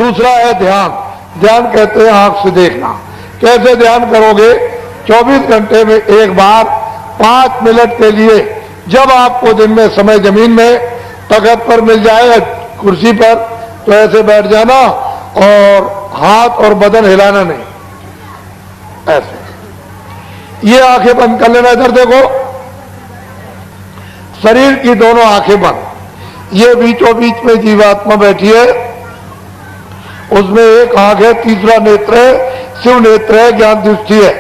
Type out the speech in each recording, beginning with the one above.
दूसरा है ध्यान। ध्यान कहते हैं आंख से देखना। कैसे ध्यान करोगे? 24 घंटे में एक बार 5 मिनट के लिए, जब आपको दिन में समय जमीन में तख्त पर मिल जाए, कुर्सी पर, तो ऐसे बैठ जाना और हाथ और बदन हिलाना नहीं, ऐसे। ये आंखें बंद कर लेना। इधर देखो, शरीर की दोनों आंखें बंद। ये बीचों बीच में जीवात्मा बैठी है, उसमें एक आंख है, तीसरा नेत्र है, शिव नेत्र है, ज्ञान दृष्टि है।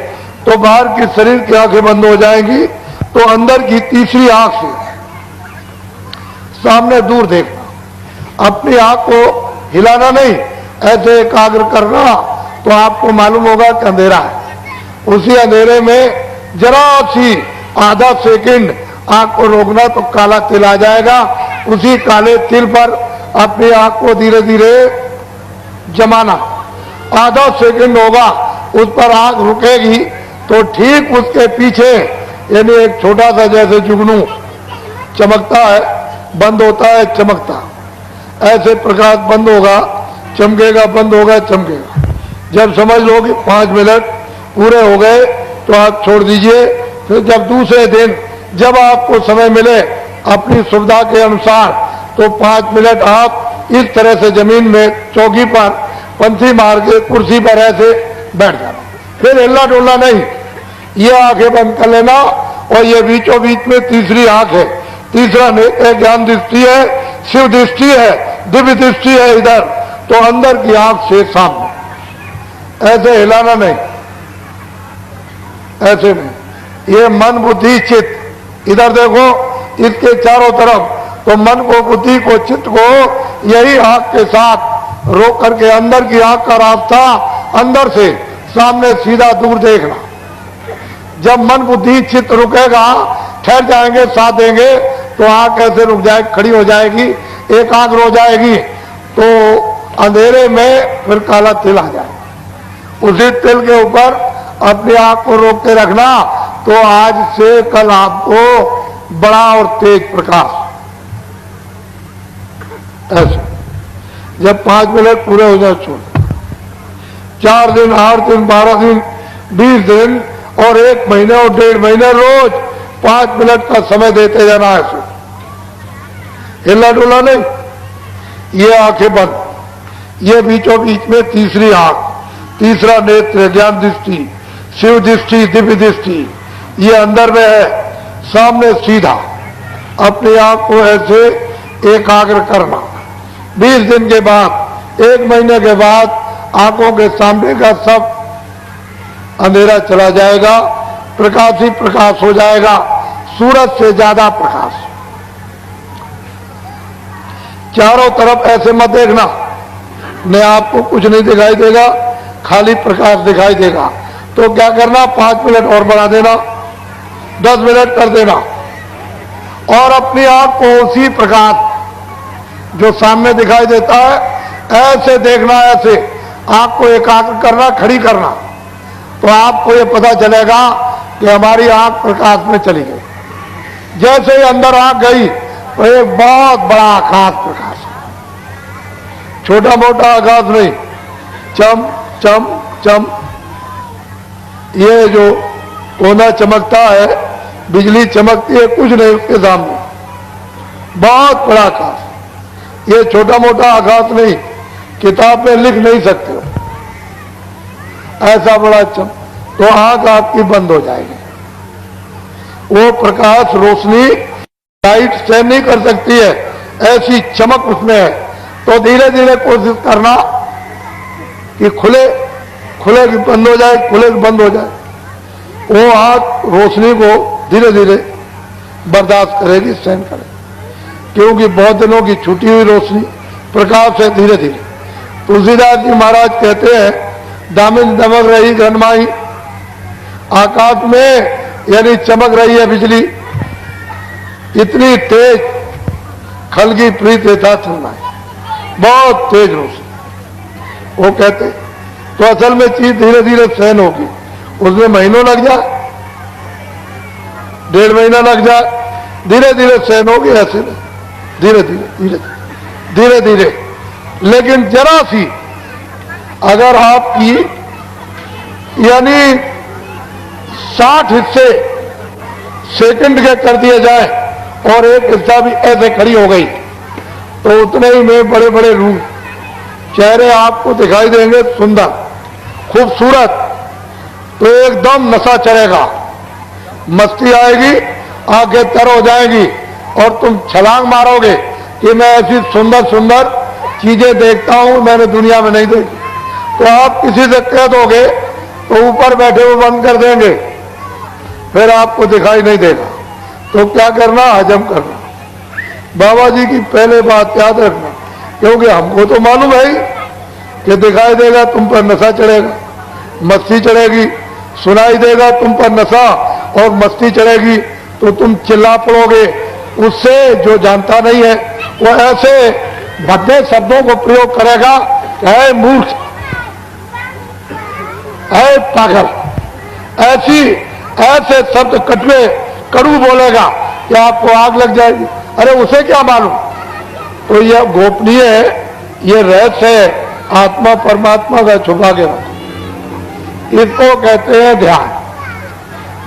तो बाहर की शरीर की आंखें बंद हो जाएंगी, तो अंदर की तीसरी आंख से सामने दूर देखना। अपनी आंख को हिलाना नहीं, ऐसे एकाग्र करना, तो आपको मालूम होगा कि अंधेरा है। उसी अंधेरे में जरा सी आधा सेकंड आंख को रोकना तो काला तिल आ जाएगा। उसी काले तिल पर अपनी आंख को धीरे धीरे जमाना। आधा सेकंड होगा, उस पर आंख रुकेगी, तो ठीक उसके पीछे, यानी एक छोटा सा जैसे जुगनू चमकता है, बंद होता है, चमकता, ऐसे प्रकाश बंद होगा, चमकेगा, बंद होगा, चमकेगा। जब समझ लो कि 5 मिनट पूरे हो गए, तो आप छोड़ दीजिए। फिर जब दूसरे दिन जब आपको समय मिले अपनी सुविधा के अनुसार, तो 5 मिनट आप इस तरह से जमीन में चौकी पर पंथी मार के कुर्सी पर ऐसे बैठ जाना। फिर हिलना डुलना नहीं, ये आंखें बंद कर लेना। और ये बीचों बीच में तीसरी आंख है, तीसरा नेत्र ज्ञान दृष्टि है, शिव दृष्टि है, दिव्य दृष्टि है इधर। तो अंदर की आंख से सामने, ऐसे हिलाना नहीं, ऐसे नहीं। ये मन बुद्धि चित्त, इधर देखो, इसके चारों तरफ। तो मन को, बुद्धि को, चित्त को यही आंख के साथ रोक करके अंदर की आंख का रास्ता, अंदर से सामने सीधा दूर देखना। जब मन बुद्धि चित्त रुकेगा, ठहर जाएंगे, साथ देंगे, तो आंख ऐसे रुक जाएगी, खड़ी हो जाएगी, एकाग्र हो जाएगी। तो अंधेरे में फिर काला तिल आ जाएगा। उसी तिल के ऊपर अपने आप को रोक के रखना। तो आज से कल आपको बड़ा और तेज प्रकाश, ऐसे। जब 5 मिनट पूरे हो जाए, छोड़। 4 दिन, 8 दिन, 12 दिन, 20 दिन और 1 महीने और 1.5 महीने रोज 5 मिनट का समय देते जाना। ऐसे हिला डुला नहीं। ये आंखें बंद, ये बीचों बीच में तीसरी आंख, तीसरा नेत्र ज्ञान दृष्टि, शिव दृष्टि, दिव्य दृष्टि, ये अंदर में है। सामने सीधा अपने आप को ऐसे एकाग्र करना। 20 दिन के बाद, 1 महीने के बाद आंखों के सामने का सब अंधेरा चला जाएगा, प्रकाश ही प्रकाश हो जाएगा, सूरज से ज्यादा प्रकाश। चारों तरफ ऐसे मत देखना, न आपको कुछ नहीं दिखाई देगा, खाली प्रकाश दिखाई देगा। तो क्या करना, 5 मिनट और बढ़ा देना, 10 मिनट कर देना। और अपनी आंख को उसी प्रकाश जो सामने दिखाई देता है ऐसे देखना। ऐसे आंख को एकाग्र करना, खड़ी करना। तो आपको ये पता चलेगा कि हमारी आंख प्रकाश में चली गई। जैसे ही अंदर आंख गई, तो एक बहुत बड़ा आकाश प्रकाश है, छोटा मोटा आकाश नहीं, चम चम चम। ये जो कोना चमकता है, बिजली चमकती है, कुछ नहीं उसके सामने, बहुत बड़ा आकाश। ये छोटा मोटा आकाश नहीं, किताब में लिख नहीं सकते हो, ऐसा बड़ा चम। तो आंख आपकी बंद हो जाएगी। वो प्रकाश, रोशनी, लाइट सहन नहीं कर सकती है, ऐसी चमक उसमें है। तो धीरे धीरे कोशिश करना कि खुले खुले कि बंद हो जाए, खुले कि बंद हो जाए। वो आंख रोशनी को धीरे धीरे बर्दाश्त करेगी, सहन करेगी, क्योंकि बहुत दिनों की छूटी हुई रोशनी प्रकाश है। धीरे धीरे तुलसीदास जी महाराज कहते हैं, दामिन दमक रही घनमाई, आकाश में यानी चमक रही है बिजली, इतनी तेज खलगी प्रीत था चलना, बहुत तेज रोशनी। वो कहते तो असल में चीज धीरे धीरे सहन होगी, उसमें महीनों लग जाए, 1.5 महीना लग जाए, धीरे धीरे सहन होगी। ऐसे नहीं, धीरे धीरे धीरे धीरे धीरे। लेकिन जरा सी अगर आपकी यानी 60 हिस्से सेकंड के कर दिए जाए और एक हिस्सा भी ऐसे खड़ी हो गई तो उतने ही में बड़े बड़े रूप चेहरे आपको दिखाई देंगे, सुंदर खूबसूरत, तो एकदम नशा चढ़ेगा, मस्ती आएगी, आंखें तर हो जाएगी और तुम छलांग मारोगे कि मैं ऐसी सुंदर सुंदर चीजें देखता हूं, मैंने दुनिया में नहीं देखी। तो आप किसी से कह दोगे तो ऊपर बैठे हुए बंद कर देंगे, फिर आपको दिखाई नहीं देगा। तो क्या करना, हजम करना। बाबा जी की पहले बात याद रखना, क्योंकि हमको तो मालूम है ही कि दिखाई देगा, तुम पर नशा चढ़ेगा, मस्ती चढ़ेगी, सुनाई देगा तुम पर नशा और मस्ती चढ़ेगी तो तुम चिल्ला पड़ोगे। उससे जो जानता नहीं है वो ऐसे भद्दे शब्दों को प्रयोग करेगा, है मूर्ख, है पागल, ऐसे शब्द कटवे कड़ू बोलेगा कि आपको आग लग जाएगी। अरे उसे क्या मालूम। तो यह गोपनीय है, ये रहस्य है, आत्मा परमात्मा का छुपा के रखो। इसको कहते हैं ध्यान।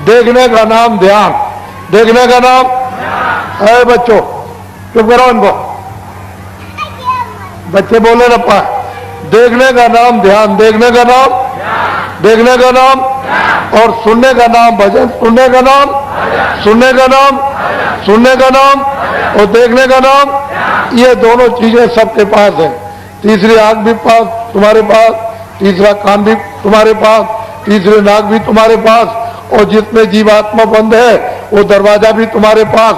देखने का नाम ध्यान, देखने का नाम है। बच्चों चुप करो इनको, बच्चे बोले ना पाए। देखने का नाम ध्यान, देखने का नाम, देखने का नाम, और सुनने का नाम भजन, सुनने का नाम, सुनने का नाम, सुनने का नाम, और देखने का नाम। ये दोनों चीजें सबके पास है। तीसरी आंख भी पास तुम्हारे पास, तीसरा कान भी तुम्हारे पास, तीसरी नाक भी तुम्हारे पास, और जिसमें जीवात्मा बंद है वो दरवाजा भी तुम्हारे पास।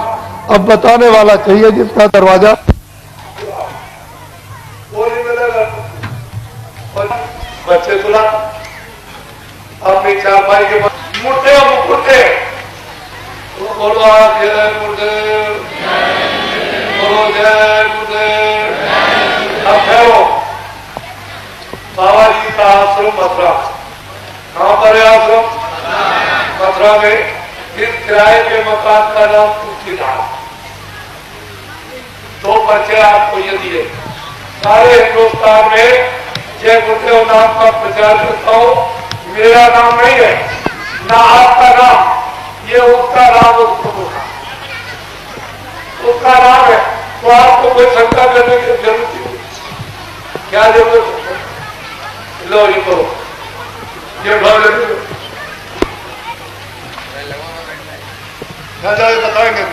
अब बताने वाला चाहिए जिसका दरवाजा वो नहीं मिलेगा। बच्चे सुना अपनी चारपाई के मुर्दे मुकुटे बोलो जय गुरुदेव, बोलो जय गुरुदेव। अब ठहरो। बाबा जी का आश्रम मथुरा, कहां पर है आश्रम? मथुरा में। इस किराए के मकान का नाम तुलसीदास। 2 बच्चे आपको ये दिए। सारे हिंदुस्तान में जय गुरुदेव नाम का प्रचार करता हूं। मेरा नाम नहीं है ना आपका नाम, ये उसका नाम, उसका नाम है। तो आपको कोई शंका करने की जरूरत नहीं, क्या जरूरत है? लो ये करो, ये भाव बताएंगे।